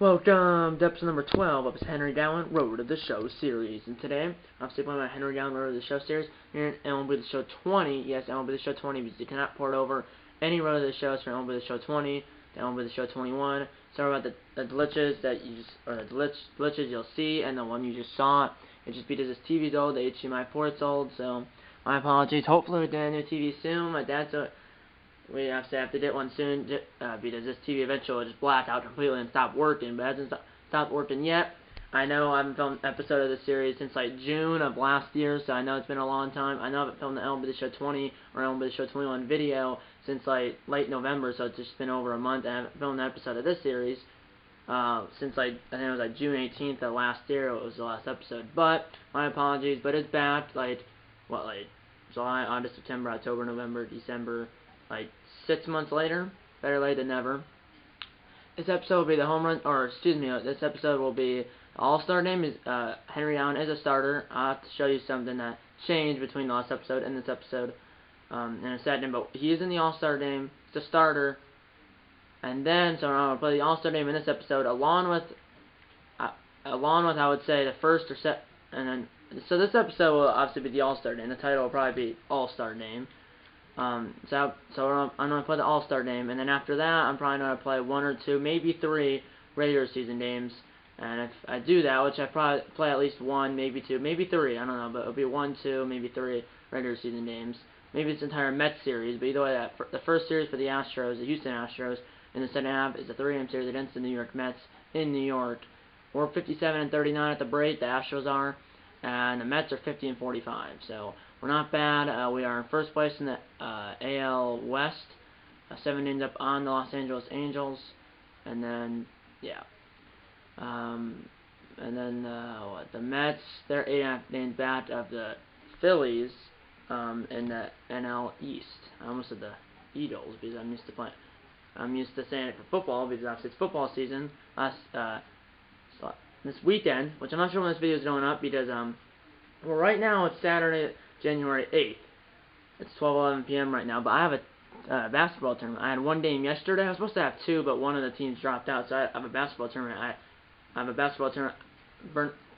Welcome to episode number 12 of this Henry Gowan Road to the Show series. And today, I'm still playing my Henry Gowan Road to the Show series. And MLB The Show 20. Yes, MLB The Show 20 because you cannot port over any Road to the Shows from MLB The Show 20 to MLB The Show 21. Sorry about the glitches that you just, or the glitches you'll see, and the one you just saw. It's just because this TV's old, the HDMI port's old, so my apologies. Hopefully we get a new TV soon. My dad's we have to get one soon because this TV eventually will just black out completely and stop working, but it hasn't stopped working yet. I know I haven't filmed an episode of this series since like June of last year, so I know it's been a long time. I know I haven't filmed the MLB The Show 20 or MLB The Show 21 video since like late November, so it's just been over a month, and I haven't filmed an episode of this series since like, I think it was like June 18th of last year. It was the last episode, but my apologies. But it's back, like July, August, September, October, November, December, like 6 months later. Better late than never. This episode will be the home run, or excuse me, this episode will be the All-Star name is Henry Gowan is a starter. I'll have to show you something that changed between the last episode and this episode in a second, but he is in the All-Star game. He's a starter. And then, so I'm going to play the All-Star name in this episode along with I would say the first or set, and then, so this episode will obviously be the All-Star name. The title will probably be All-Star name. I'm going to play the All-Star name, and then after that, I'm probably going to play one or two, maybe three regular season games. And if I do that, which I probably play at least one, maybe two, maybe three, I don't know, but it'll be one, two, maybe three regular season games. Maybe it's entire Mets series, but either way, the first series for the Astros, the Houston Astros, in the second half is a 3-game series against the New York Mets in New York. We're 57-39 at the break, the Astros are, and the Mets are 50-45. So we're not bad. We are in first place in the AL West, 7 games up on the Los Angeles Angels, and then the Mets, they're 8.5 games back of the Phillies in the NL East. I almost said the Eagles because I'm used to saying it for football because obviously it's football season. This weekend, which I'm not sure when this video is going up because well, right now it's Saturday, January 8th. It's 12:11 p.m. right now, but I have a basketball tournament. I had one game yesterday. I was supposed to have two, but one of the teams dropped out, so I have a basketball tournament. I have a basketball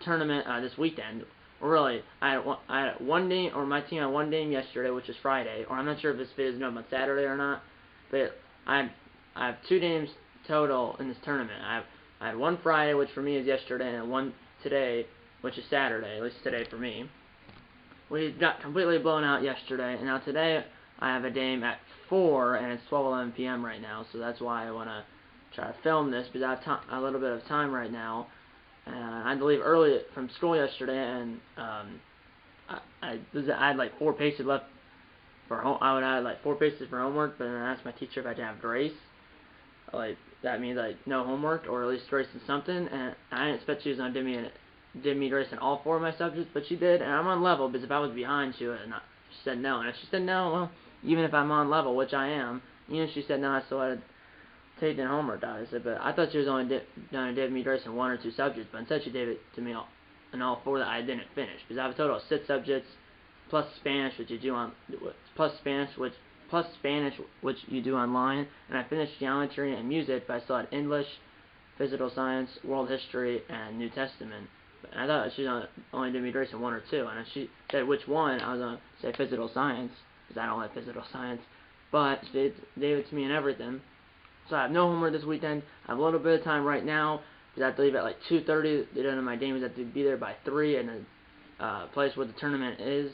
tournament this weekend. Really, I had one game, or my team had one game yesterday, which is Friday, or I'm not sure if this video is going on Saturday or not, but I have 2 games total in this tournament. I had one Friday, which for me is yesterday, and one today, which is Saturday, at least today for me. We got completely blown out yesterday, and now today I have a game at 4, and it's 12:11 p.m. right now, so that's why I want to try to film this, because I have a little bit of time right now. I had to leave early from school yesterday, and I had like 4 pages left for home. I would have like 4 pages for homework, but then I asked my teacher if I had to have grace. Like, that means like no homework, or at least grace in something, and I didn't expect she was going to give me grace in all 4 of my subjects, but she did, and I'm on level, because if I was behind, she would have not. She said no, and if she said no, well, even if I'm on level, which I am, even if she said no, I still had to take in homework, obviously, but I thought she was only going to give me grace in 1 or 2 subjects, but instead she gave it to me in all 4 that I didn't finish, because I have a total of 6 subjects, plus Spanish, which you do which you do online, and I finished geometry and music, but I still had English, physical science, world history, and New Testament. But I thought she was only giving me grace in 1 or 2, and if she said which one, I was going to say physical science, because I don't like physical science, but she gave it to me in everything. So I have no homework this weekend. I have a little bit of time right now, because I have to leave at like 2:30. The end of my game is I have to be there by 3, and the place where the tournament is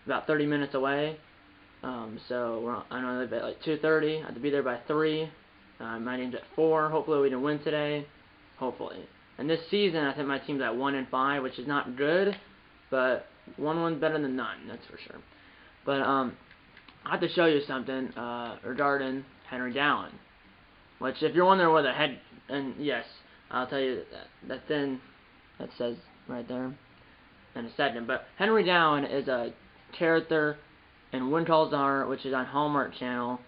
about 30 minutes away. So I'm going to leave at like 2:30. I have to be there by 3. My game's at 4. Hopefully we can win today. Hopefully. And this season, I think my team's at 1-5, which is not good, but 1-1's better than none. That's for sure. But I have to show you something regarding Henry Gowan, which if you're wondering where the head, and yes, I'll tell you that thing that says right there in a second. But Henry Gowan is a character in When Calls Are, which is on Hallmark Channel.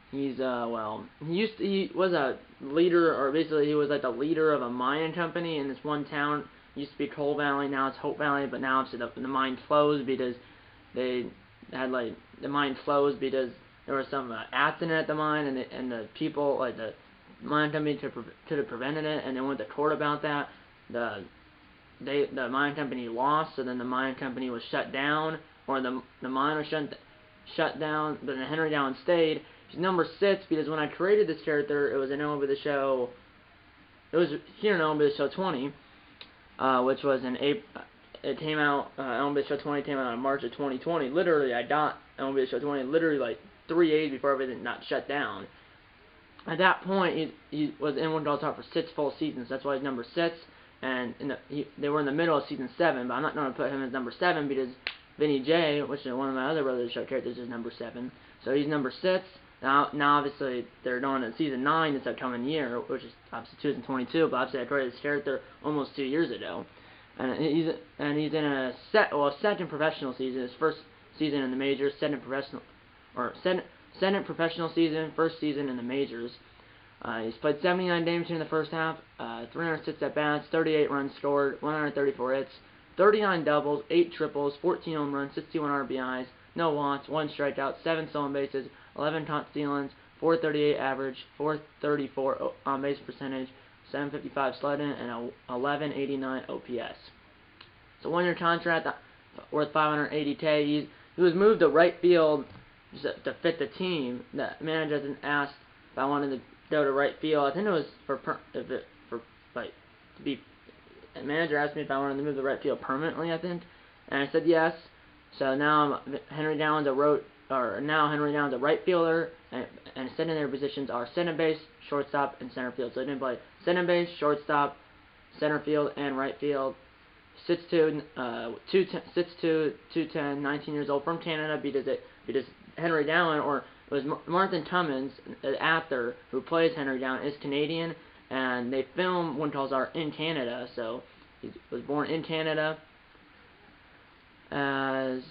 He's he was a leader, or basically he was like the leader of a mining company in this one town. It used to be Coal Valley, now it's Hope Valley, but now it's the mine closed because they had like the mine closed because there was some accident at the mine, and the people, like the mining company could have prevented it, and they went to court about that. The mining company lost, so then the mining company was shut down, or the mine was shut down, but then Henry Down stayed. He's number 6 because when I created this character, it was in MLB The Show. It was here in MLB The Show 20, which was in April. It came out. MLB The Show 20 came out in March of 2020. Literally, I got MLB The Show 20 literally like 3 days before everything got shut down. At that point, he was in Winter All-Star for 6 full seasons. That's why he's number 6. And they were in the middle of season 7, but I'm not going to put him as number 7 because Vinny J, which is one of my other Brothers Show characters, is number 7. So he's number 6. Now obviously, they're going to season 9 this upcoming year, which is obviously 2022, but obviously I created this character almost 2 years ago. And he's in a second professional season, his first season in the majors, second professional season, first season in the majors. He's played 79 games in the first half, 306 at-bats, 38 runs scored, 134 hits, 39 doubles, 8 triples, 14 home runs, 61 RBIs, no walks, 1 strikeout, 7 stolen bases, 11 caught stealings, 438 average, 434 on-base percentage, 755 slugging, and a 1189 OPS. It's a 1-year contract worth $580K. He was moved to right field to fit the team. The manager didn't ask if I wanted to go to right field. I think it was the manager asked me if I wanted to move to right field permanently, I think, and I said yes. So now Henry Down's a right fielder, and secondary positions are center base, shortstop, and center field. So he didn't play center base, shortstop, center field, and right field. 6'2", 210, 19 years old, from Canada, because Henry Down, or it was Martin Cummins, an actor who plays Henry Down, is Canadian, and they film Winters are in Canada, so he was born in Canada. And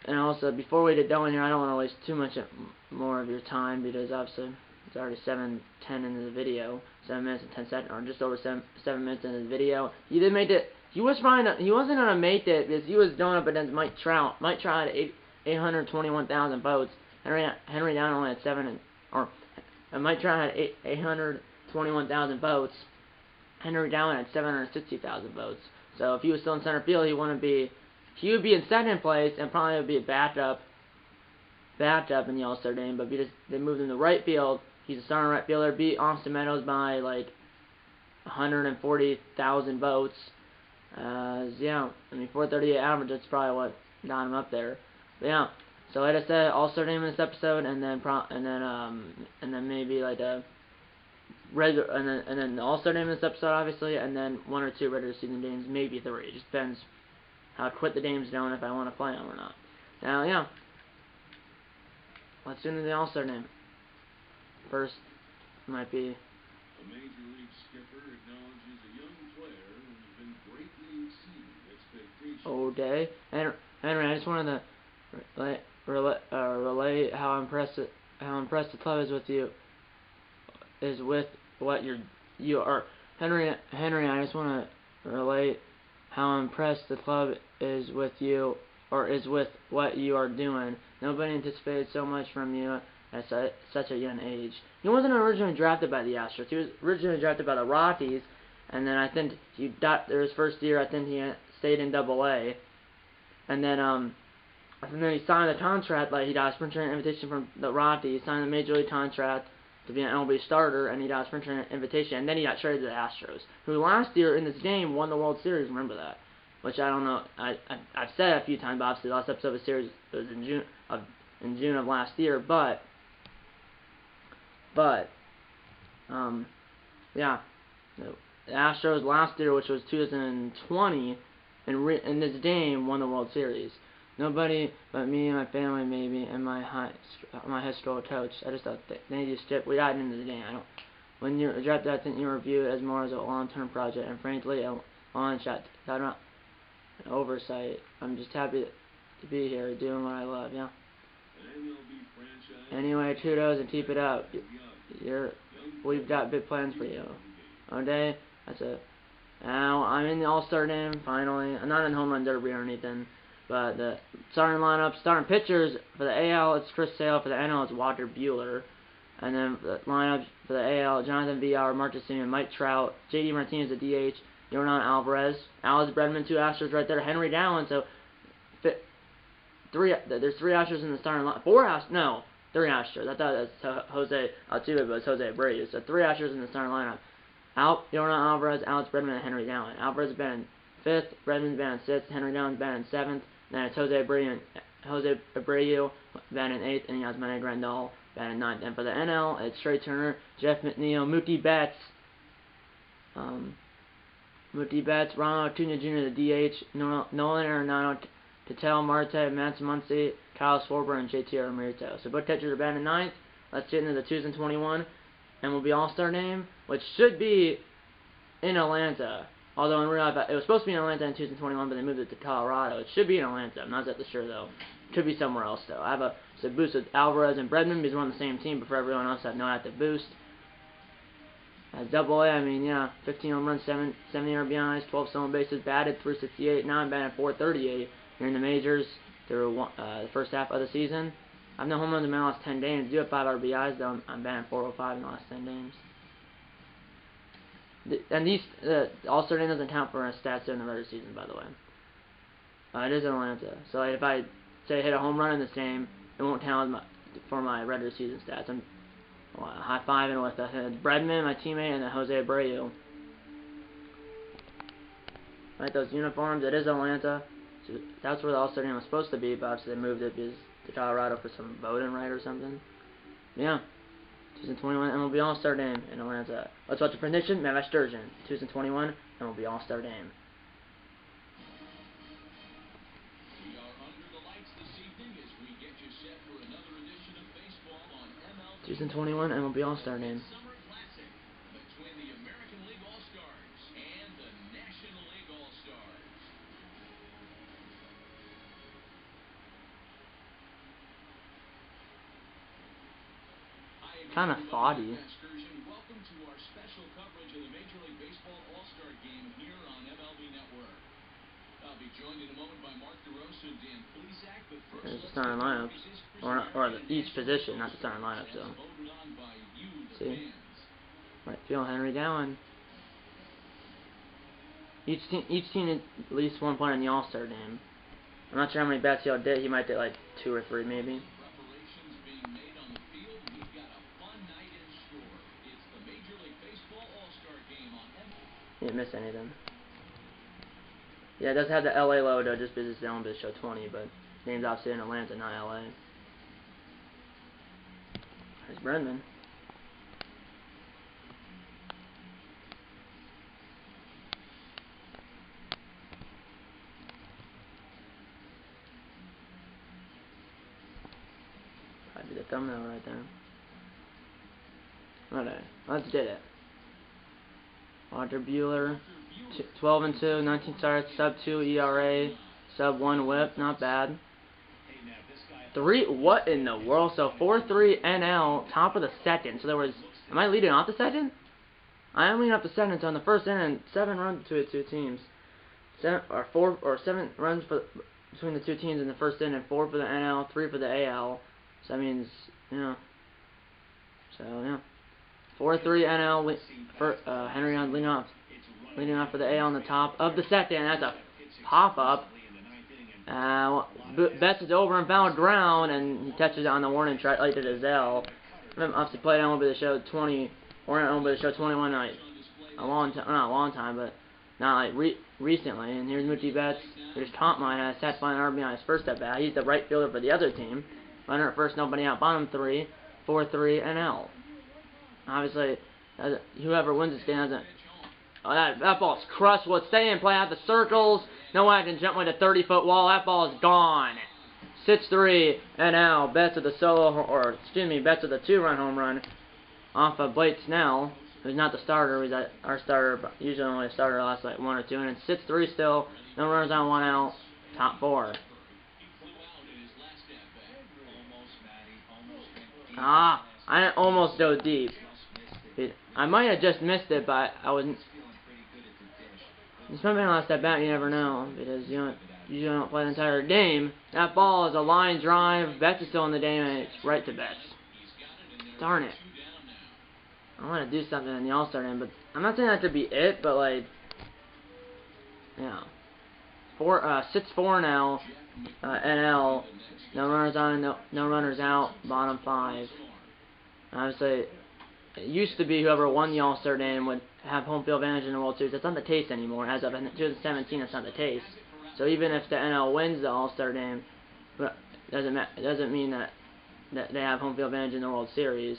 also, before we get going here, I don't want to waste too much more of your time, because obviously it's already 7:10 into the video, 7 minutes and 10 seconds, or just over 7 minutes into the video. He did make it. He wasn't gonna make it because he was going up against Mike Trout. Mike Trout had 821,000 votes. Henry Down only had Mike Trout had 821,000 votes. Henry Down had 760,000 votes. So if he was still in center field, he would be in second place and probably would be a backup in the All-Star game. But because they moved him to right field, he's a starting right fielder. Beat Austin Meadows by like 140,000 votes. Yeah, I mean 438 average. That's probably what got him up there. But yeah. So like I said, All-Star name in this episode, and then maybe like a regular, and then the All-Star name in this episode, obviously, and then 1 or 2 regular season games, maybe 3. It just depends how quick the game's going, if I want to play them or not. Now, yeah, let's do the All-Star name. First might be. A major league skipper acknowledges a young player who has been greatly exceeding expectations. Okay, Henry, I just wanted to relay how impressed the club is with you. Henry, I just want to relate how impressed the club is with you, or is with what you are doing. Nobody anticipated so much from you at such a young age. He wasn't originally drafted by the Astros. He was originally drafted by the Rockies, and then I think his first year, I think he stayed in Double-A, and then he signed a contract. Like, he got a spring training invitation from the Rockies. He signed a major league contract to be an MLB starter, and he got a spring training invitation, and then he got traded to the Astros, who last year in this game won the World Series. Remember that? Which I don't know. I've said it a few times, but obviously the last episode of the series was in June of last year. But yeah, the Astros last year, which was 2020, in this game won the World Series. Nobody but me and my family, maybe, and my high school coach. I just thought they just we got into the game. When you're drafted, I think you were viewed as more as a long-term project, and frankly, a long shot. Not an oversight. I'm just happy to be here, doing what I love. Yeah. Anyway, kudos and keep it up. We've got big plans for you. Okay, that's it. Now I'm in the All-Star game finally. I'm not in home run derby or anything. But the starting lineup, starting pitchers for the AL, it's Chris Sale. For the NL, it's Walker Buehler. And then the lineup for the AL, Jonathan Villar, Marcus Semien, Mike Trout, JD Martinez at DH, Yordan Alvarez, Alex Bregman, 2 Astros right there, Henry Dowling. So there's 3 Astros in the starting line. 4 Astros, no, 3 Astros. I thought that's Jose Altuve, but it's Jose Abreu. So 3 Astros in the starting lineup. Yordan Alvarez, Alex Bregman, and Henry Dowling. Alvarez has been in 5th, Bregman's been in 6th, Henry Dowling's been in 7th. Then it's Jose Abreu been in 8th, and Yasmani Grandal been in 9th. And for the NL, it's Trey Turner, Jeff McNeil, Mookie Betts, Ronald Acuna Jr. the DH, Nolan Arenado, Tatel Marte, Matt Muncy, Kyle Schwarber, and JT Realmuto. So both catchers are batting 9th. Let's get into the 2021 MLB All-Star Game, which should be in Atlanta. Although in real life, it was supposed to be in Atlanta in 2021, but they moved it to Colorado. It should be in Atlanta. I'm not exactly sure, though. Could be somewhere else, though. I have a boost with Alvarez and Bregman because we're on the same team, but for everyone else, I have no active boost. As Double-A, I mean, yeah, 15 home runs, 70 RBIs, 12 stolen bases, batted 368. Now I'm batting 438 here in the majors through the first half of the season. I have no home runs in my last 10 games. I do have 5 RBIs, though. I'm batting 405 in the last 10 games. And these All-Star Game doesn't count for stats in the regular season, by the way. It is in Atlanta, so if I say hit a home run in this game, it won't count for my regular season stats. I'm high-fiving with Bregman, my teammate, and then Jose Abreu. Right, those uniforms. It is Atlanta. So that's where the All-Star Game was supposed to be, but obviously they moved it to Colorado for some voting right or something. Yeah. 2021 MLB All-Star Game in Atlanta. Let's watch the prediction. Matt Sturgeon. 2021 MLB All-Star Game. We are under the lights this evening as we get you set for another edition of baseball on MLB. 2021 MLB All-Star Game. Summer Classic between the American League All-Stars and the National League All-Stars. Kind of foggy. Welcome to our special coverage of the Major League Baseball All-Star Game here on MLB Network. I'll be joined in a moment by Mark DeRosa and Dan Plesac, but first there's the starting lineups, or each position, not the starting lineup. So, see, right field Henry Dowling. Each team at least 1 point in the All-Star Game. I'm not sure how many bats he'll did. He might get like 2 or 3 maybe. Didn't miss anything. Yeah, it does have the LA logo just because it's the MLB Show 20, but the game's obviously in Atlanta, not LA. There's Bregman. Probably the thumbnail right there. Alright, let's get it. Roger Buehler, 12-2, 19 starts, sub-2 ERA, sub-1 WHIP, not bad. 3, what in the world? So 4-3 NL, top of the second. So there was, am I leading off the second? I am leading off the second. So in the first inning, 7 runs between the 2 teams, 7 runs between the 2 teams in the first inning, 4 for the NL, 3 for the AL. So that means, yeah. So yeah. 4-3 NL for Henry Young leading off for the AL on the top of the second. That's a pop-up. Betts is over and foul ground, and he touches it on the warning track like it is L. Obviously played on the show 20, or on the show 21 like a long time, not a long time, but not like recently. And here's Mookie Betts. Here's Compline has stats by an RBI on his first at bat. He's the right fielder for the other team. Runner at first, nobody out. Bottom 3, 4-3 NL. Obviously, whoever wins this game doesn't. Oh, that ball's crushed. Well, stay in, play out the circles. No way I can jump with a 30-foot wall. That ball is gone. 6-3 NL. Betts with the Betts with a 2-run home run off of Blake Snell, who's not the starter. He's our starter, but usually only a starter last like 1 or 2 innings. 6-3 still. No runners on 1 out. Top 4. I almost dove deep. I might have just missed it, but I wasn't. This might be the last at bat. You never know because you usually don't play the entire game. That ball is a line drive. Betts is still in the game, and it's right to Betts. Darn it. I want to do something in the All-Star game, but I'm not saying that to be it, but like, yeah. 6-4 now, NL, no runners on, no runners out, bottom 5. Obviously, it used to be whoever won the All-Star game would have home field advantage in the World Series. That's not the case anymore. As of 2017, that's not the case. So even if the NL wins the All-Star game, it doesn't mean that they have home field advantage in the World Series.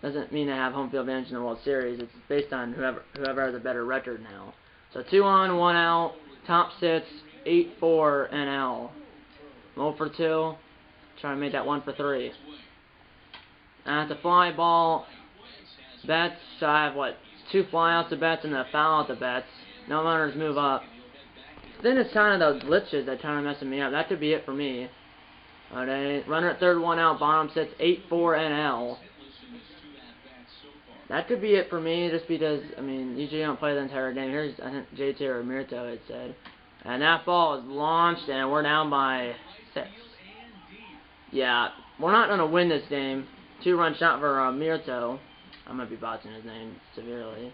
Doesn't mean they have home field advantage in the World Series. It's based on whoever has a better record now. So 2 on, 1 out, top 6, 8-4 NL. 0 for 2. Trying to make that 1 for 3. And it's a fly ball. Betts, I have, 2 flyouts to Betts and a foul out to Betts. No runners move up. Then it's kind of those glitches that kind of messing me up. That could be it for me. Okay, runner at third, 1 out, bottom 6, 8-4 NL. That could be it for me, just because, I mean, usually I don't play the entire game. Here's, I think, JT or Mirto, it said. And that ball is launched, and we're down by 6. Yeah, we're not going to win this game. 2-run shot for Mirto. I might be botching his name severely.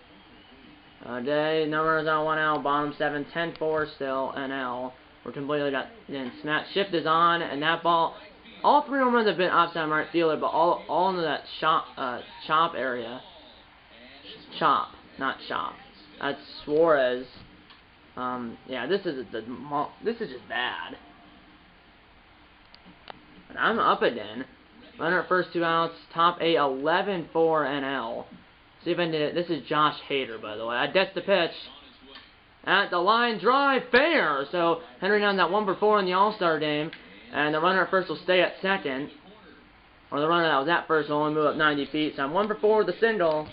Okay, no runners on, 1 out, bottom 7, 10-4 still, NL. We're completely got, then Smash Shift is on, and that ball, all 3 home runs have been outside right fielder, but all into that chop area. Chop, not shop. That's Suarez. Yeah, this is just bad. But I'm up again. Runner at first, 2 outs, top 8, 11-4 NL. See if I did it. This is Josh Hader, by the way. That's the pitch. At the line drive, fair. So Henry Down's at 1 for 4 in the All-Star game, and the runner at first will stay at second. Or the runner that was at first will only move up 90 feet. So I'm 1 for 4 with a single.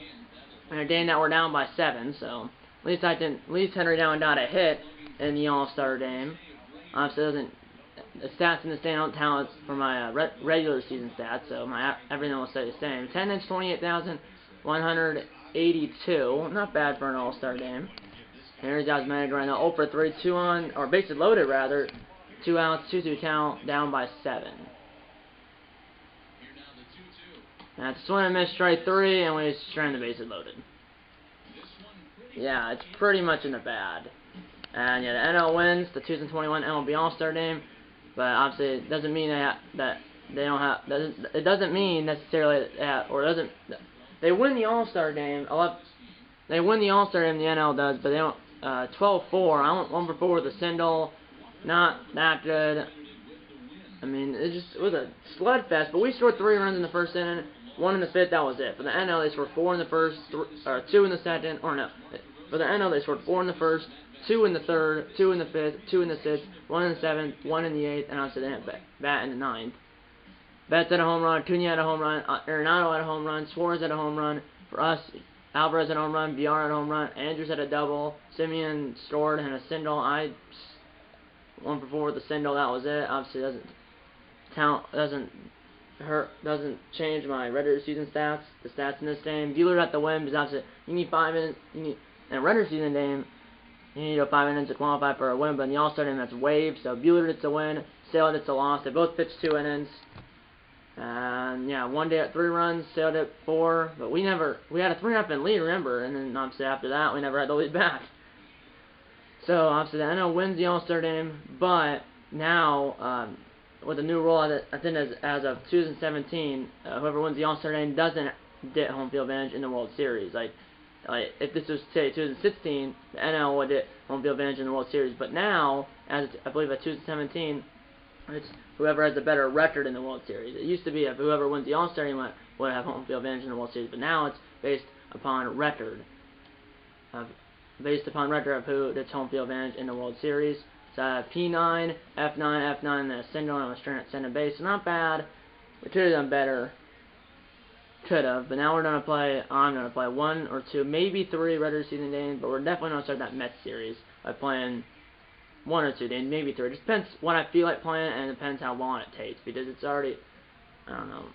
And a day that we're down by 7, so at least Henry Down got a hit in the All-Star game. Obviously, the stats in this day don't count for my regular season stats, so everything will stay the same. Attendance 28,182, not bad for an All-Star game. Henry Down's manager right now 0 for 3, 2 on, or bases loaded rather, 2 outs, 2-2 count, down by 7. That's swing and miss, strike 3, and we strand the bases loaded. Yeah, it's pretty much in the bad. And yeah, the NL wins the 2021 MLB All-Star game, but obviously it doesn't mean that they don't have. It doesn't mean necessarily that, or doesn't. They win the All-Star game. They win the All-Star game. The NL does, but they don't. 12-4. I went 1 for 4 with a single. Not that good. I mean, it was a slugfest. But we scored 3 runs in the first inning. 1 in the 5th, that was it. For the NL, they scored 4 in the first, 2 in the second, or no. For the NL, they scored 4 in the first, 2 in the 3rd, 2 in the 5th, 2 in the 6th, 1 in the 7th, 1 in the 8th, and obviously they didn't bat in the 9th. Betts had a home run, Cunha had a home run, Arenado had a home run, Suarez had a home run. For us, Alvarez had a home run, Villar had a home run, Andrews had a double, Simeon scored and a single. I 1 for 4 with a single, that was it. Obviously doesn't count, doesn't change my regular season stats. The stats in this game. Bueller got the win because obviously you need 5 innings. In a regular season game, you need 5 innings to qualify for a win. But in the All-Star game, that's waived. So Bueller gets a win. Sale gets a loss. They both pitched 2 innings. And yeah, 1 day at 3 runs. Sale at 4. But we had a 3-0 lead, remember? And then obviously after that, we never had the lead back. So obviously the NL wins the All-Star game, but now. With the new rule, I think as of 2017, whoever wins the All-Star game doesn't get home field advantage in the World Series. Like if this was, say, 2016, the NL would get home field advantage in the World Series. But now, as I believe at 2017, it's whoever has the better record in the World Series. It used to be if whoever wins the All-Star game would have home field advantage in the World Series. But now it's based upon record. Based upon record of who gets home field advantage in the World Series. P9, F9, and then a single, and I was trying to send a base. Not bad. We could have done better. Could have. But now I'm going to play 1 or 2, maybe 3 regular season games, but we're definitely going to start that Mets series by playing 1 or 2 games, maybe 3. It just depends what I feel like playing, and it depends how long it takes, because it's already, I don't know.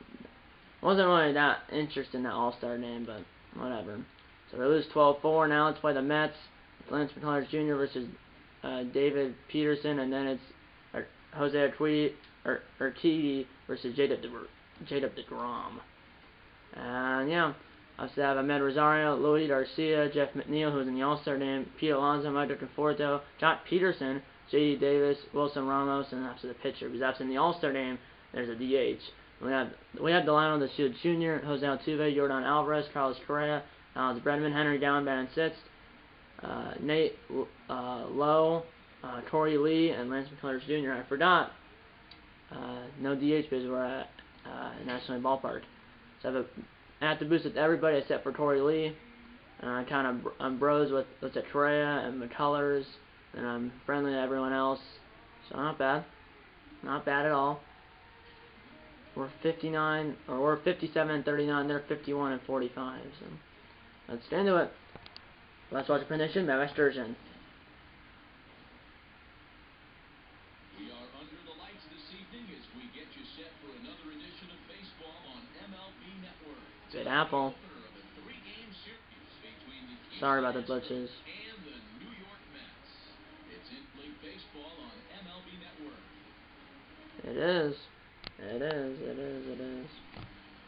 Wasn't really that interested in that All-Star game, but whatever. So we lose 12-4. Now let's play the Mets. It's Lance McCullers Jr. versus David Peterson, and then it's Jose Urquidy versus J.W. DeGrom. And yeah, Obviously, I have Ahmed Rosario, Luis Garcia, Jeff McNeil, who's in the All-Star game, Pete Alonso, Michael Conforto, Jock Peterson, J.D. Davis, Wilson Ramos, and obviously the pitcher. Because obviously in the All-Star game, there's a DH. We have Delano De Shield Jr., Jose Altuve, Jordan Alvarez, Carlos Correa, Alex Bregman, Henry Dowan batting sixth, Nate Lowe, Torrey Lee, and Lance McCullers Jr. I forgot no DH because we're at National League Ballpark. So I have to boost with everybody except for Torrey Lee. And I'm bros with Correa and McCullers, and I'm friendly to everyone else. So not bad. Not bad at all. We're 59, or we're 57 and 39. They're 51 and 45. So let's get into it. Let's watch the prediction by Sturgeon. We are under the lights this evening as we get you set for another edition of baseball on MLB Network. Good apple. Sorry about the glitches. And the New York Mets. It's in-league baseball on MLB Network. It is. It is. It is. It is.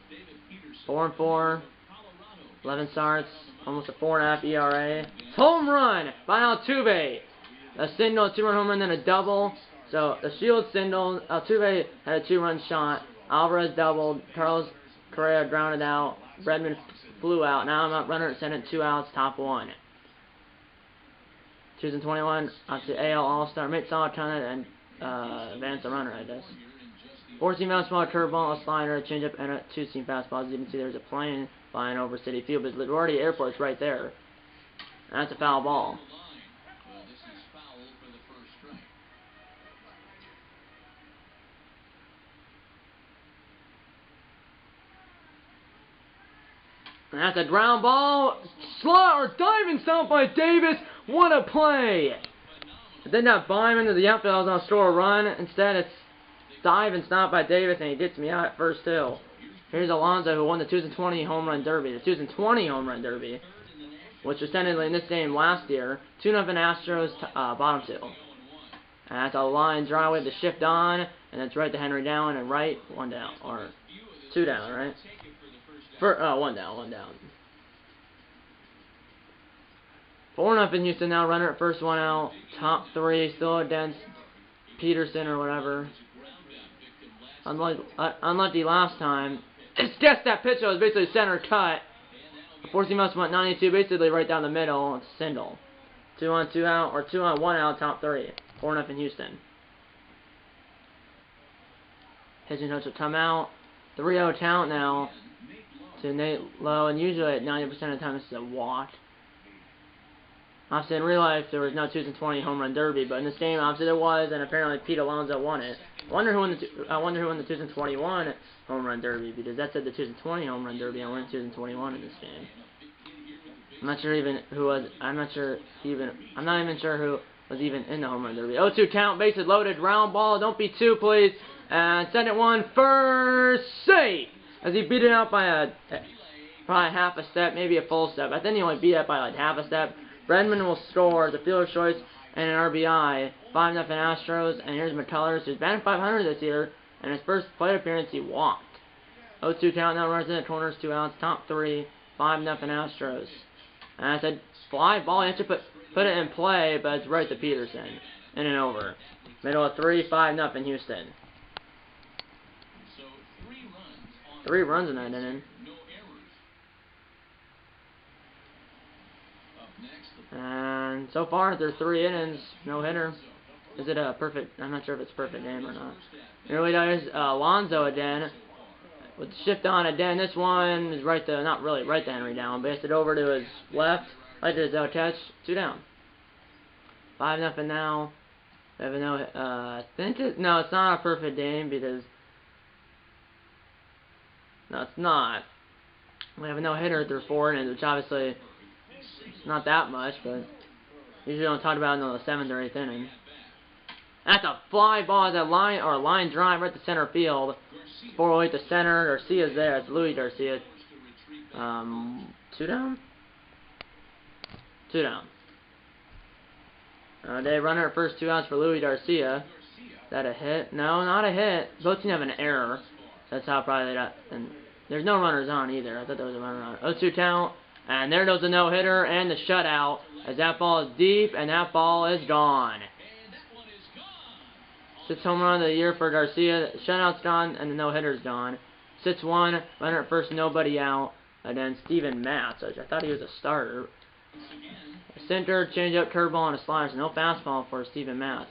David Peterson, 4-4. 11 starts. Almost a 4.5 ERA. Home run by Altuve. A single, 2-run home run, then a double. So the Shield single. Altuve had a 2-run shot. Alvarez doubled. Carlos Correa grounded out. Bregman flew out. Now I'm up runner at second, 2 outs, top 1. 2021, obviously AL All-Star, Mitch Solitana, and Vance the runner, I guess. 14 fastball, curveball, a slider, a changeup, and a 2-seam fastball. As you can see, there's a plane flying over City Field, but LaGuardia Airport's right there. And that's a foul ball. Well, this is foul for the first strike. And that's a ground ball. Slot or diving stomp by Davis. What a play! It did not bomb into the outfield. I was going to score a run. Instead, it's dive and stomp by Davis, and he gets me out at first too. Here's Alonso, who won the 2020 Home Run Derby. The 2020 Home Run Derby, which was technically in this game last year. 2-0 Astros, bottom 2. And that's a line drive with the shift on, and it's right to Henry down and right, 1 down, or 2 down, right? 1 down, 1 down. 4-0 Houston now, runner at first, 1 out, top 3, still against Peterson or whatever. Unlucky last time. It's just that pitch was basically center cut. Forcing must went 92, basically right down the middle. It's a single. 2 on, 2 out, or 2 on, 1 out, top 3. 4-0 Houston. Pitching coach will come out. 3-0 count now to Nate Lowe, and usually at 90% of the time this is a walk. Obviously in real life there was no 2020 Home Run Derby, but in this game obviously there was, and apparently Pete Alonso won it. I wonder who won the 2021 Home Run Derby, because that said the 2020 Home Run Derby. I won 2021 in this game. I'm not even sure who was even in the Home Run Derby. 0-2 count, bases loaded, ground ball. Don't be 2, please. And second one, first safe, as he beat it out by probably half a step, maybe a full step. I think he only beat it by like half a step. Bregman will score the fielder's choice and an RBI. 5-0 Astros. And here's McCullers, who's batting .500 this year. And his first plate appearance, he walked. 0-2 count, now runs in the corners, 2 outs, top 3. 5-0 Astros. And I said, fly ball, you have to put it in play, but it's right to Peterson. In and over. Middle of 3, 5-0 Houston. 3 runs in that inning. And so far, there's 3 innings, no hitter. Is it a perfect? I'm not sure if it's a perfect game or not. Early does Alonso again with the shift on again. This one is right to, not really right to Henry down, but it's it over to his left. Right to his catch. 2 down. 5-0 now. We have no. No, it's not a perfect game because no, it's not. We have a no hitter through 4 innings, which obviously. It's not that much, but usually don't talk about it until the 7th or 8th inning. That's a fly ball, that line drive right to center field. 408 to center. Garcia's there. It's Luis Garcia. 2 down. 2 down. They runner at first, 2 outs for Luis Garcia. Is that a hit? No, not a hit. Both teams have an error. That's how probably they got. And There's no runners on either. I thought there was a runner on. 0-2 count. And there goes the no-hitter and the shutout. As that ball is deep and that ball is gone. 6th home run of the year for Garcia. The shutout's gone and the no-hitter's gone. 6-1. Runner at first, nobody out. And then Steven Matz, which I thought he was a starter. A center, changeup, curveball, and a slider. So no fastball for Steven Matz.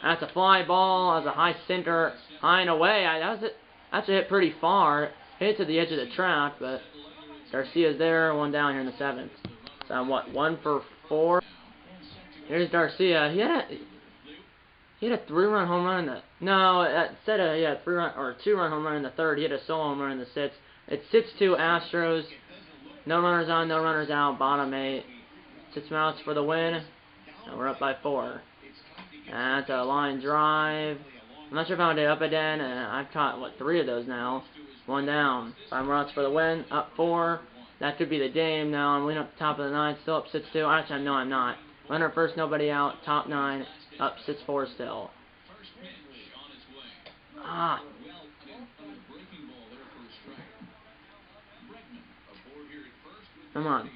That's a fly ball. That's a high center, high and away. That's a hit pretty far. Hit to the edge of the track, but Garcia's there. One down here in the 7th. So I'm what, 1 for 4. Here's Garcia. He had a 3-run home run in the instead of he had a 3-run or 2-run home run in the 3rd. He had a solo home run in the 6th. It's 6-2 Astros. No runners on, no runners out. Bottom 8. 6 outs for the win. And we're up by 4. And that's a line drive. I'm not sure if I'm going to do up again. And I've caught, what, 3 of those now. 1 down. 5 outs for the win. Up 4. That could be the game now. I'm leading up the top of the 9th. Still up 6-2. Actually, no, I'm not. Runner at first, nobody out. Top 9. Up 6-4 still. Ah. Come on.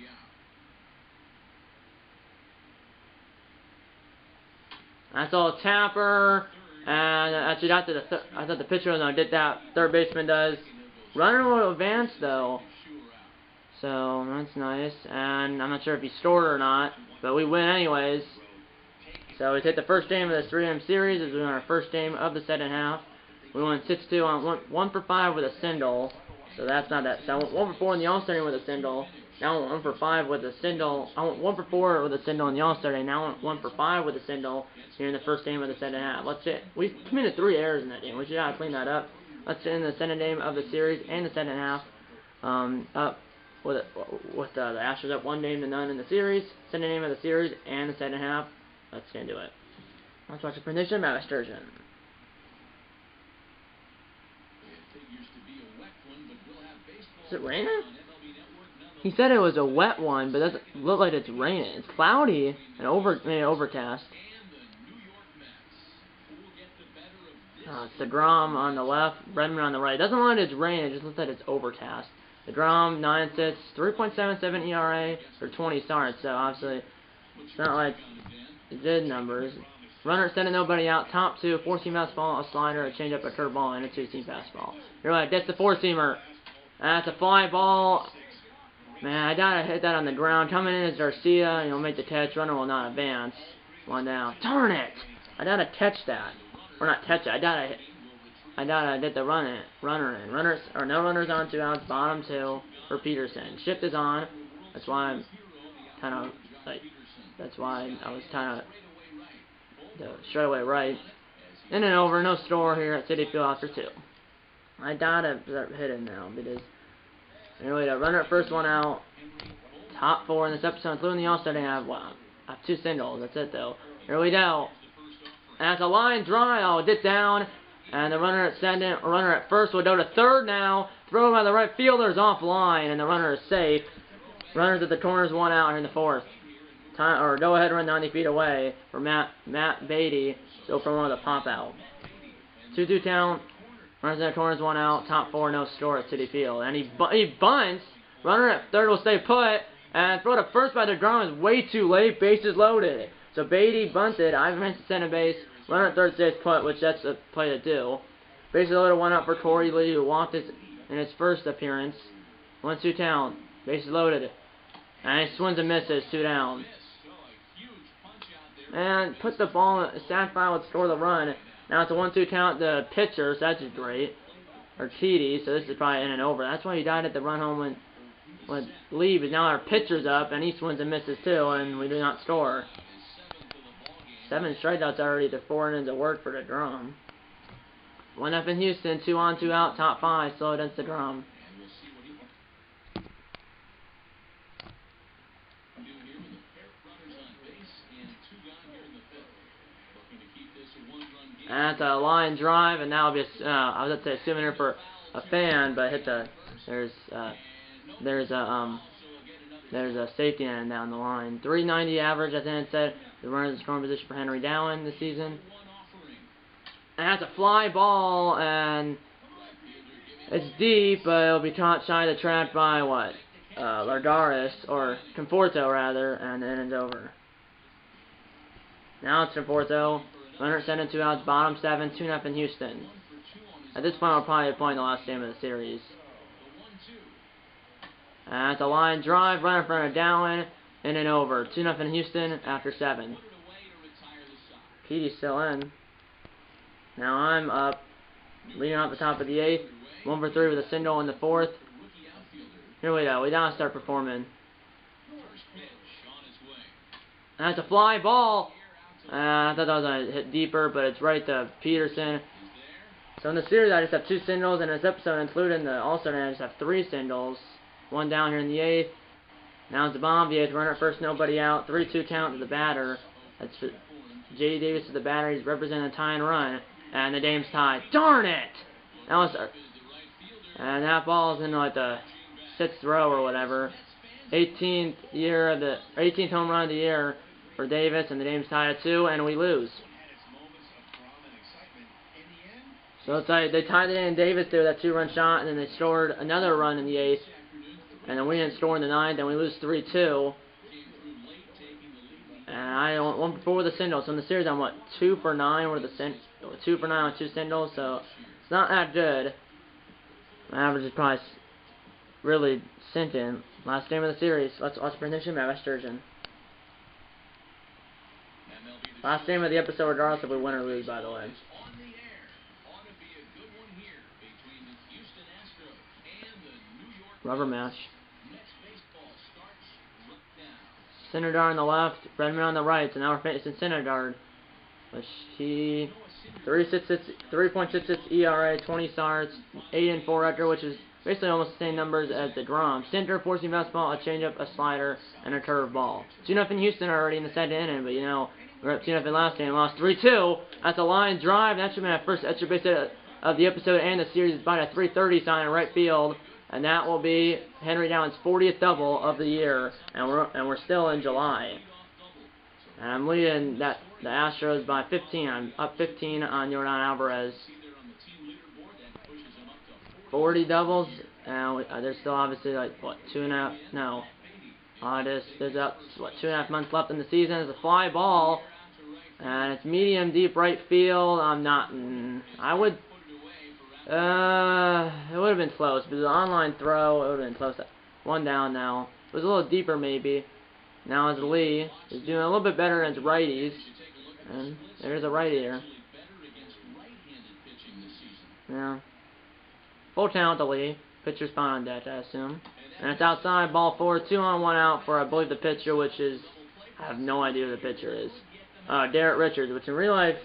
That's all Tapper. And actually, I thought the pitcher was going to get that. Third baseman does. Runner will advance, though. So, that's nice. And I'm not sure if he scored or not. But we win anyways. So we hit the first game of this 3-game series. This is our first game of the 2nd half. We won 6-2 on 1 for 5 with a single. So that's not that. So I went 1 for 4 in the All-Star game with a single. Now I went 1 for 5 with a single. I went 1 for 4 with a single in the All-Star game. Now I went 1 for 5 with a single here in the first game of the 2nd half. Let's see. We committed 3 errors in that game. We should have to clean that up. Let's end the 2nd game of the series and the 2nd half. Up with the Astros up 1-0 in the series. 2nd game of the series and the 2nd half. Let's get into it. Let's watch the prediction by Sturgeon. Is it raining? He said it was a wet one, but it doesn't look like it's raining. It's cloudy and overcast. It's DeGrom on the left, Redmond on the right. It doesn't look like it's raining, it just looks like it's overcast. DeGrom, 9-6, 3.77 ERA for 20 starts, so obviously it's not like good numbers. Runner at 7, nobody out. Top 2, 4-seam fastball, a slider, a changeup, a curveball, and a 2-seam fastball. You're right, that's the 4-seamer. That's a fly ball. Man, I gotta hit that on the ground. Coming in is Garcia, and he'll make the catch. Runner will not advance. 1 down. Darn it! I gotta catch that. Or not catch it. I gotta get the runner in. No runners on, 2 outs. Bottom 2 for Peterson. Shift is on. That's why I'm kind of like. That's why I was kind of straight away right. In and over, no score here at Citi Field after 2. I gotta start hitting now because anyway, the runner at first, 1 out. Top 4 in this episode, including the All-Star game. I have 2 singles. That's it though. Here we go. And that's a line drive. Oh, dip down. And the runner at 2nd, runner at first will go to 3rd now. Throw by the right fielder is offline, and the runner is safe. Runners at the corners, 1 out here in the 4th. Go ahead, run 90 feet away for Matt Beatty. So from one of the pop out. 2-2 count. Runners in the corners, 1 out. Top 4, no score at Citi Field. And he bunts. Runner at 3rd will stay put. And throw to first by DeGrom is way too late. Bases loaded. So Beatty bunted. Ivan Hence to center base. Runner at 3rd stays put, which that's a play to do. Bases loaded, 1 out for Corey Lee, who walked in his first appearance. 1-2 count. Bases loaded. And he swings and misses. 2 down. And put the ball in. Sackfire would score the run. Now it's a 1-2 count. The pitcher, so that's just great. Or TD, so this is probably in and over. That's why he died at the run home when Lee. But now our pitcher's up, and he swings and misses too, and we do not score. 7 strikeouts already to 4 innings of work for DeGrom. 1-0 in Houston. 2 on, 2 out. Top 5. Slow against DeGrom. And that's a line drive, and now I was about to say assuming here for a fan, but hit the there's a safety end down the line. 390 average, I think it said. The runner's in scoring position for Henry Dowan this season. And that's a fly ball, and It's deep, but it'll be caught shy of the track by what? Lardaris, or Conforto rather, and then it's over. Now it's Conforto. Runner sent 2 outs, bottom 7, 2-0 Houston. At this point, we'll probably be playing the last game of the series. And it's a line drive, runner in front of Dowling, in and over. 2-0 Houston after 7. Petey's still in. Now I'm up, leading off the top of the 8th. 1 for 3 with a single in the 4th. Here we go. We gotta start performing. And that's a fly ball. I thought that was going to hit deeper, but it's right to Peterson. So in the series, I just have 2 singles, and this episode, including the All-Star, I just have 3 singles. 1 down here in the 8th. Now it's a bomb. The 8th runner at first, nobody out. 3-2 count to the batter. That's J.D. Davis to the batter. He's representing a tying run, and the game's tied. Darn it! That was, and that ball's in like the 6th row or whatever. 18th home run of the year for Davis, and the game's tied at 2, and we lose. So it's like they tied it in. Davis did that 2-run shot, and then they scored another run in the 8th, and then we didn't score in the 9th, and we lose 3-2. And I went 1 for 4 with a single. So in the series, I'm what, 2 for 9 with 2 for 9 on 2 singles. So it's not that good. My average is probably really sinking. Last game of the series. Let's watch prediction by West Sturgeon. Last game of the episode, regardless if we win or lose, by the way. Rubber match. Syndergaard on the left, Redmond on the right, so now we're facing Syndergaard. He 3.66 ERA, 20 starts, 8-4 record, which is basically almost the same numbers as the Grom. Center, forcing fastball, a changeup, a slider, and a curveball. 2-0 Houston already in the 2nd inning, but you know, we're up 2-0 last game, lost 3-2. That's a line drive. That should have been our first extra base hit of the episode and the series. It's by a 3:30 sign in right field, and that will be Henry Dowling's 40th double of the year, and we're still in July. And I'm leading the Astros by 15. I'm up 15 on Yordan Alvarez. 40 doubles, and there's still obviously like what 2.5? No, there's up what 2.5 months left in the season. It's a fly ball, and it's medium deep right field. I'm not. I would. It would have been close, but the online throw, it would have been close. 1 down now. It was a little deeper maybe. Now it's Lee. He's doing a little bit better against righties. And there's a righty here. Yeah. Full talent to Lee. Pitcher's fine on deck, I assume. And it's outside, ball 4, 2 on, 1 out for, I believe, the pitcher, which is, I have no idea who the pitcher is. Derek Richards, which in real life,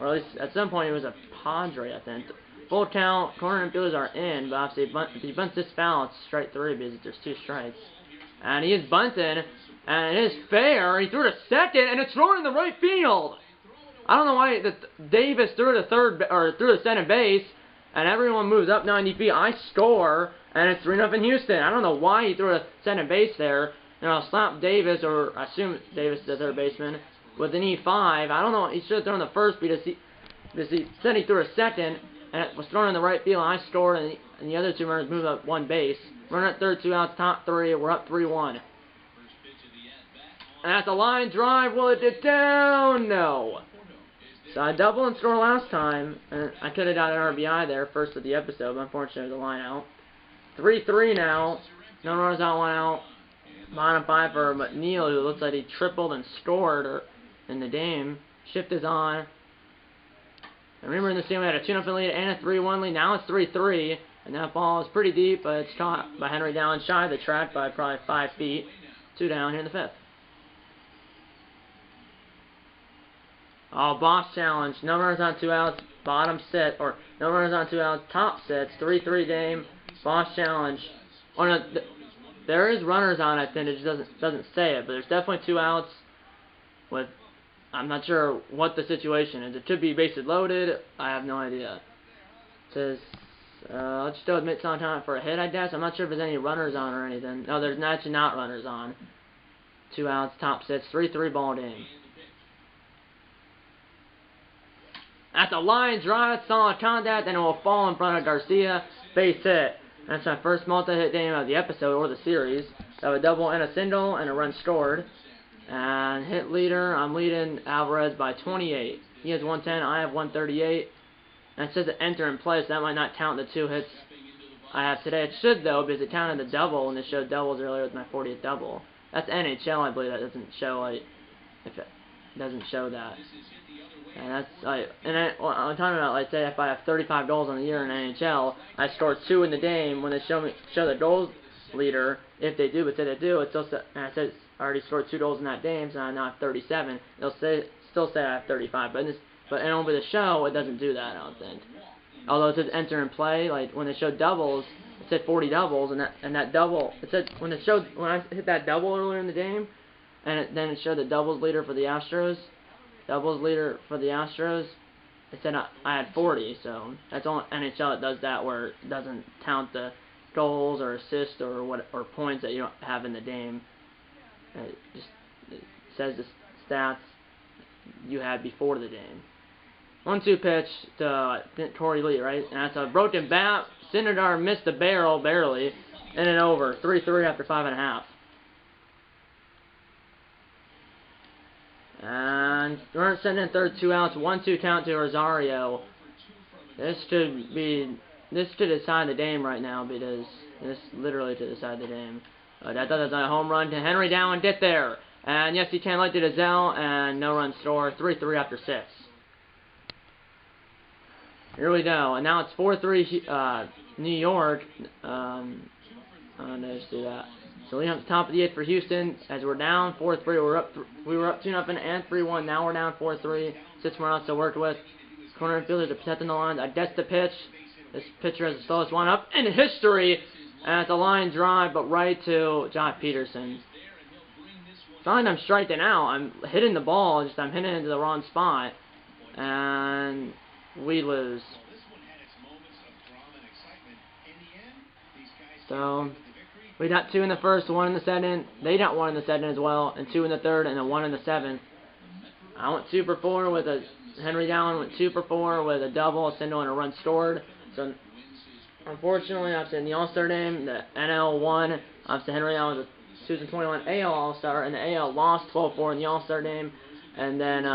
or at least at some point he was a Padre, I think. Full count, corner and fielders are in, but obviously if he bunts this foul, it's strike 3 because there's 2 strikes. And he is bunting, and it is fair. He threw it to 2nd, and it's thrown in the right field. I don't know why Davis threw it to 3rd, or threw to 2nd base, and everyone moves up 90 feet. I score, and it's 3-0 Houston. I don't know why he threw to 2nd base there. And I'll slap Davis, or I assume Davis is the 3rd baseman, with an E5. I don't know. He should have thrown the 1st because he said he threw a 2nd. And it was thrown in the right field, and I scored, and the other 2 runners moved up 1 base. Runner at 3rd, 2 outs, top 3. We're up 3-1. And that's a line drive. Will it get down? No. So I doubled and scored last time, and I could have got an RBI there, first of the episode, but unfortunately the line out. 3-3 now. No runners out, 1 out. Bottom 5 for McNeil, who looks like he tripled and scored in the game. Shift is on. And remember in this game we had a 2-0 lead and a 3-1 lead. Now it's 3-3, and that ball is pretty deep, but it's caught by Henry Dowling shy of the track by probably 5 feet. 2 down here in the 5th. Oh, boss challenge. No runners on 2 outs, bottom sit, or no runners on 2 outs, top sits. 3-3 game, boss challenge. Oh no, there is runners on. I think it just doesn't say it, but there's definitely 2 outs with. I'm not sure what the situation is. It could be bases loaded. I have no idea. It says, let's still admit some time for a hit, I guess. I'm not sure if there's any runners on or anything. No, there's actually not runners on. 2 outs, top sits, 3-3 ball game. At the line drive, solid contact, and it will fall in front of Garcia. base hit. That's my first multi-hit game of the episode or the series. I have a double and a single and a run scored. And hit leader, I'm leading Alvarez by 28. He has 110, I have 138. And it says to enter in play, so that might not count the 2 hits I have today. It should, though, because it counted the double, and it showed doubles earlier with my 40th double. That's NHL, I believe. That doesn't show, like, if it doesn't show that. And that's, like, and I'm talking about, like, say if I have 35 goals on the year in NHL, I scored 2 in the game. When they show the goals leader, if they do, but say they do, it still says, and it says I already scored 2 goals in that game, so I now have 37. It'll still say I have 35, but over the show, it doesn't do that, I don't think. Although it says enter and play, like when they showed doubles, it said 40 doubles, and that double, it said when I hit that double earlier in the game, and then it showed the doubles leader for the Astros, it said I had 40, so that's only NHL that does that, where it doesn't count the goals or assists or points that you don't have in the game. It says the stats you had before the game. 1-2 pitch to Corey Lee, right? And that's a broken bat. Syndergaard missed the barrel barely, and it over 3-3 after 5.5. And we're sending in third, 2 outs, 1-2 count to Rosario. This could decide the game right now, because this literally to decide the game. That does a home run to Henry Down, get there. And yes, he can like to Zell, and no run score, 3-3 after 6. Here we go, and now it's 4-3 New York. Let's do that. So we have the top of the 8th for Houston, as we're down 4-3. We were up 2-0 and 3-1. Now we're down 4-3. 6 more outs to work with. Corner infielders are protecting the lines. I guess the pitch. This pitcher has the slowest one up in history. And it's a line drive, but right to Josh Peterson. It's not like I'm striking out. I'm hitting the ball, just I'm hitting it into the wrong spot. And we lose. So we got 2 in the first, 1 in the second. They got 1 in the second as well, and 2 in the third, and a 1 in the 7th. I went 2 for 4 with a Henry Dowling went 2 for 4 with a double, a single, and a run scored. So unfortunately, obviously in the All-Star game, the NL won. Obviously Henry Dowling was a 2021 AL All-Star, and the AL lost 12-4 in the All-Star game. And then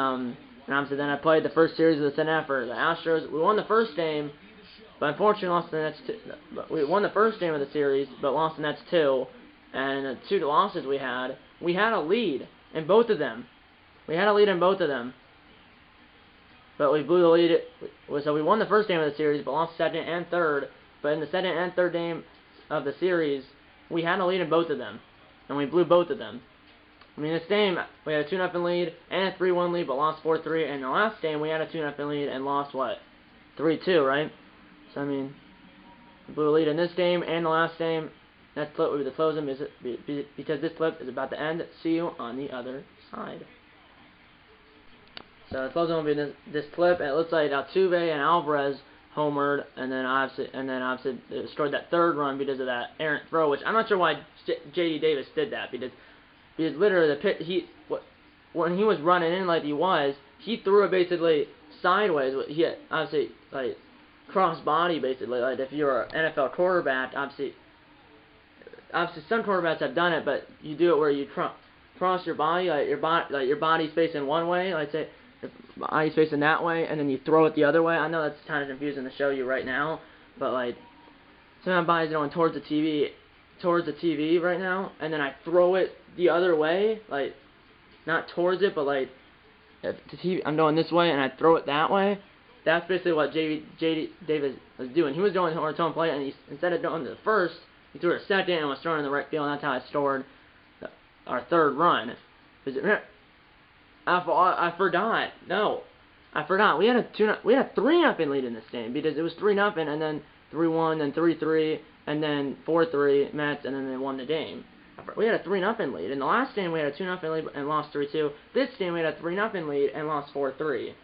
obviously then I played the first series of the Senate for the Astros. We won the first game, but unfortunately lost the next 2. We won the first game of the series, but lost the next 2. And the 2 losses we had a lead in both of them. But we blew the lead. So we won the first game of the series, but lost second and third. But in the second and third game of the series, we had a lead in both of them, and we blew both of them. I mean, this game, we had a 2-0 lead and a 3-1 lead, but lost 4-3. And the last game, we had a 2-0 lead and lost, what, 3-2, right? So, I mean, we blew a lead in this game and the last game. That clip will be the closing, because this clip is about to end. See you on the other side. So the closing will be this clip, and it looks like Altuve and Alvarez homered, and then obviously it scored that third run because of that errant throw, which I'm not sure why J.D. Davis did that, because literally when he was running in like he was, he threw it basically sideways. He had, obviously, like cross body basically. Like if you're an NFL quarterback, obviously some quarterbacks have done it, but you do it where you cross your body, like your body's facing one way, like say your body's facing that way, and then you throw it the other way. I know that's kind of confusing to show you right now, but like some of my body's going towards the TV right now, and then I throw it the other way, like not towards it, but like if the TV, I'm going this way and I throw it that way. That's basically what J.D. Davis was doing. He was going towards home plate, and instead of going to the first, he threw it a second and was throwing in the right field, and that's how I scored our third run. I forgot. No, I forgot. We had a 3-0 lead in this game, because it was 3-0, and then 3-1, then 3-3, and then 4-3 Mets, and then they won the game. We had a 3-0 lead. In the last game, we had a 2-0 lead and lost 3-2. This game, we had a 3-0 lead and lost 4-3.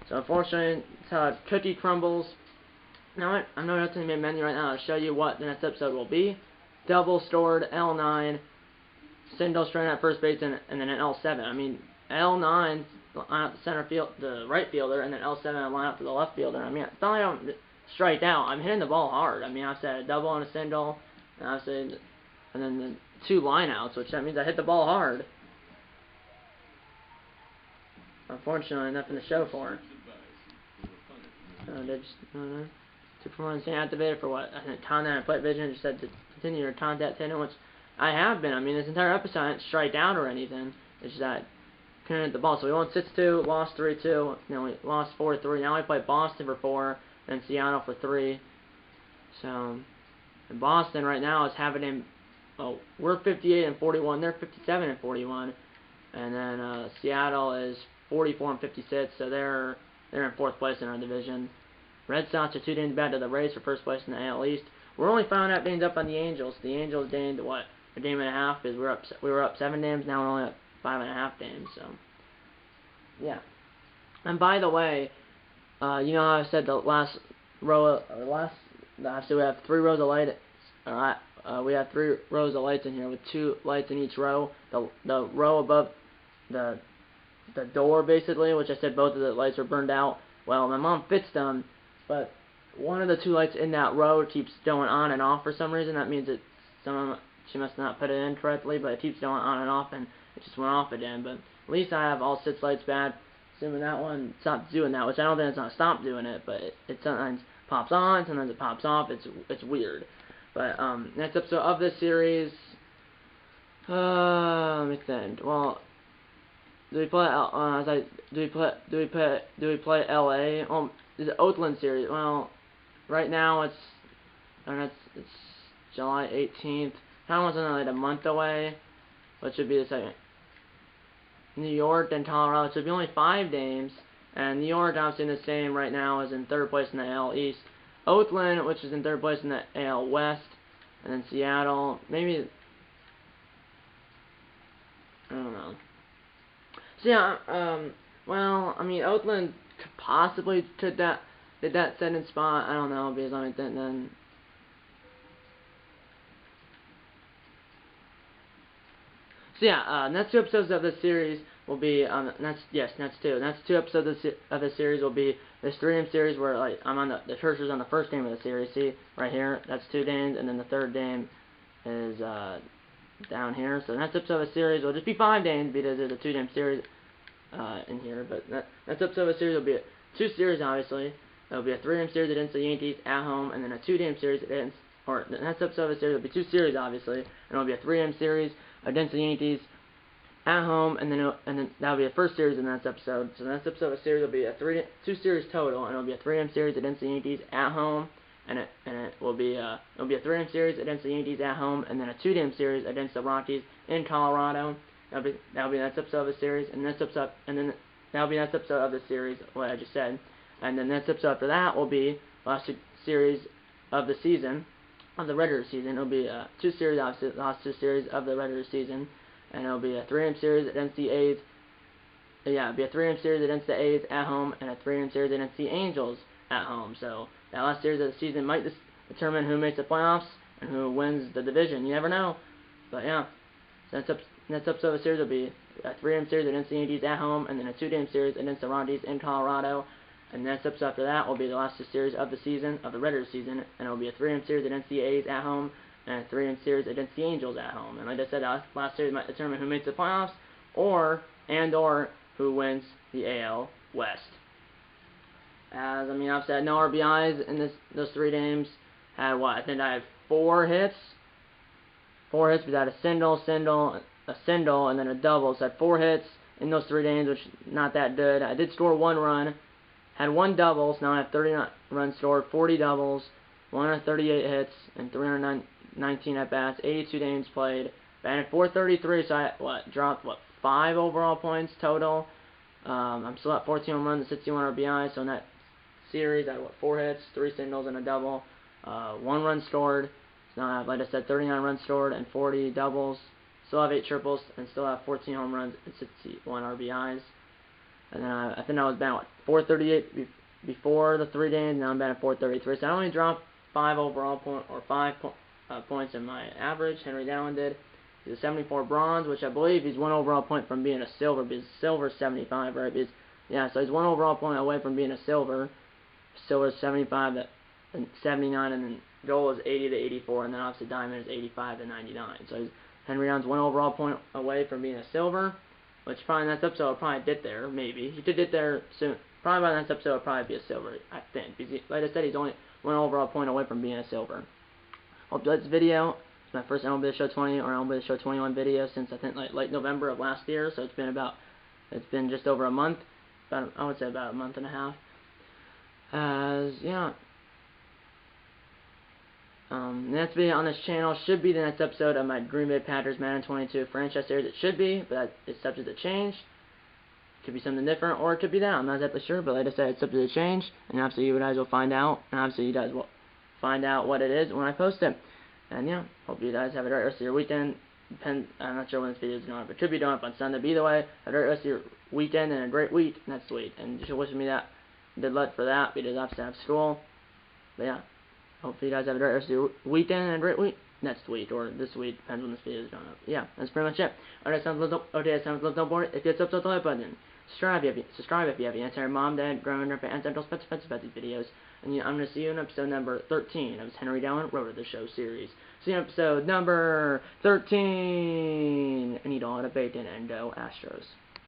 So unfortunately, that's how a cookie crumbles. Now I'm not going to the main menu right now to show you what the next episode will be. Double stored L9, single straight at first base, and then an L7. I mean, L9 line up the center field, the right fielder, and then L7 line up to the left fielder. I mean, it's not like striked out. I'm hitting the ball hard. I mean, I've said a double and a single, and I've said, and then the 2 lineouts, which that means I hit the ball hard. Unfortunately, nothing to show for it. They just, 2 for 1 activated for what? I think contact and plate vision. Just said to continue your contact hitting, which I have been. I mean, this entire episode I didn't strike out or anything. It's just that couldn't hit the ball. So we won 6-2, lost 3-2, then we lost 4-3. Now we play Boston for 4, then Seattle for 3. So, and Boston right now is having him. Oh, we're 58-41. They're 57-41, and then Seattle is 44-56. So they're in 4th place in our division. Red Sox are 2 games back to the Rays for 1st place in the AL East. We're only 5.5 games up on the Angels. The Angels gained what, a game and a half? Because we were up 7 games. Now we're only up 5.5 games. So yeah. And by the way, you know how I said the last row, so we have 3 rows of light. We have 3 rows of lights in here with 2 lights in each row. The row above the door, basically, which I said both of the lights were burned out. Well, my mom fixed them, but one of the 2 lights in that row keeps going on and off for some reason. That means that she must not put it in correctly, but it keeps going on and off, and it just went off again. But at least I have all 6 lights back, assuming that one stopped doing that, which I don't think it's going to stop doing it, but it sometimes pops on, sometimes it pops off. It's weird. But next episode of this series, let me think. Well, do we play LA? Oh, the Oakland series. Well, right now it's July 18th. Kind of wants another like a month away, which should be the second. New York and Colorado, so it'd be only 5 games. And New York, obviously, in the same right now, is in 3rd place in the AL East. Oakland, which is in 3rd place in the AL West, and then Seattle, maybe, I don't know. So yeah, well, I mean, Oakland could possibly did that 2nd spot. I don't know, because I think then. So yeah, next 2 episodes of this series will be next 2. Next 2 episodes of the series will be this 3-game series where like I'm on the cursor's on the 1st game of the series. See right here, that's 2 games, and then the 3rd game is down here. So the next episode of the series will just be 5 games because there's a 2-game series in here. But next episode of the series will be 2 series, obviously. There'll be a 3-game series against the Yankees at home, and then a 2-game series against. Or the next episode of the series will be 2 series, obviously, and it'll be a 3-game series against the Yankees at home, and then that'll be the first series in the next episode. So the next episode of the series will be 2 series total, and it'll be a 3-game series against the Yankees at home, and it will be a 3-game series against the Yankees at home, and then a 2-game series against the Rockies in Colorado. That'll be the next episode of the series, and then that'll be the next episode of the series, what I just said, and then the next episode after that will be last series of the season. Of the regular season, it'll be 2 series, obviously, the last 2 series of the regular season, and it'll be a 3-game series against the A's. Yeah, it'll be a 3-game series against the A's at home, and a 3-game series against the Angels at home. So that last series of the season might determine who makes the playoffs and who wins the division. You never know. But yeah, so next episode of the series will be a 3-game series against the Yankees at home, and then a 2-game series against the Rockies in Colorado. And the next episode after that will be the last 2 series of the season, of the regular season, and it will be a 3-game series against the A's at home, and a 3-game series against the Angels at home. And like I said, last series might determine who makes the playoffs, or who wins the AL West. As, I mean, I've said no RBIs in those 3 games. Had what? I think I had 4 hits. 4 hits, because I had a single, and then a double. So I had 4 hits in those 3 games, which is not that good. I did score 1 run. Had 1 double, so now I have 39 runs scored, 40 doubles, 138 hits, and 319 at-bats, 82 games played. Batted .433, so I dropped 5 overall points total. I'm still at 14 home runs and 61 RBIs, so in that series I had 4 hits, 3 singles, and a double. 1 run scored, so now I have, like I said, 39 runs scored and 40 doubles. Still have 8 triples, and still have 14 home runs and 61 RBIs. And then I think I was batting .438 before the 3 games. Now I'm batting .433. So I only dropped 5 overall points in my average. Henry Dowling did. He's a 74 bronze, which I believe he's 1 overall point from being a silver. Because silver's 75, right? Because, yeah, so he's 1 overall point away from being a silver. Silver's 75. and 79, and then Joel is 80 to 84, and then obviously Diamond is 85 to 99. So Henry Down's 1 overall point away from being a silver, which probably next episode will probably get there, maybe. He did get there soon. Probably by the next episode will probably be a silver, I think. Because like I said, he's only 1 overall point away from being a silver. Hope you like this video. It's my first MLB The Show 20 or MLB The Show 21 video since I think like late November of last year, so it's been just over a month. I would say about a month and a half. Yeah. Next video on this channel should be the next episode of my Green Bay Packers Madden 22 franchise series. It should be, but it's subject to change. It could be something different, or it could be that. I'm not exactly sure, but like I said, it's subject to change. And obviously you guys will find out. And obviously you guys will find out what it is when I post it. And yeah, hope you guys have a great rest of your weekend. I'm not sure when this video is going up. It could be going up on Sunday. But either way, have a great rest of your weekend and a great week next week. And just wishing me that good luck for that, because obviously I have school. But yeah, hopefully you guys have a great rest of your weekend and a great week next week, or this week, depends when this video is going up. Yeah, that's pretty much it. Alright, don't worry. If you hit the like button, subscribe if you have any. Tell your mom, dad, grandma, aunts, uncles, pets about these videos. And I'm going to see you in episode number 13 of Henry Down Road to the Show series. See you in episode number 13. And eat all the bacon and go Astros.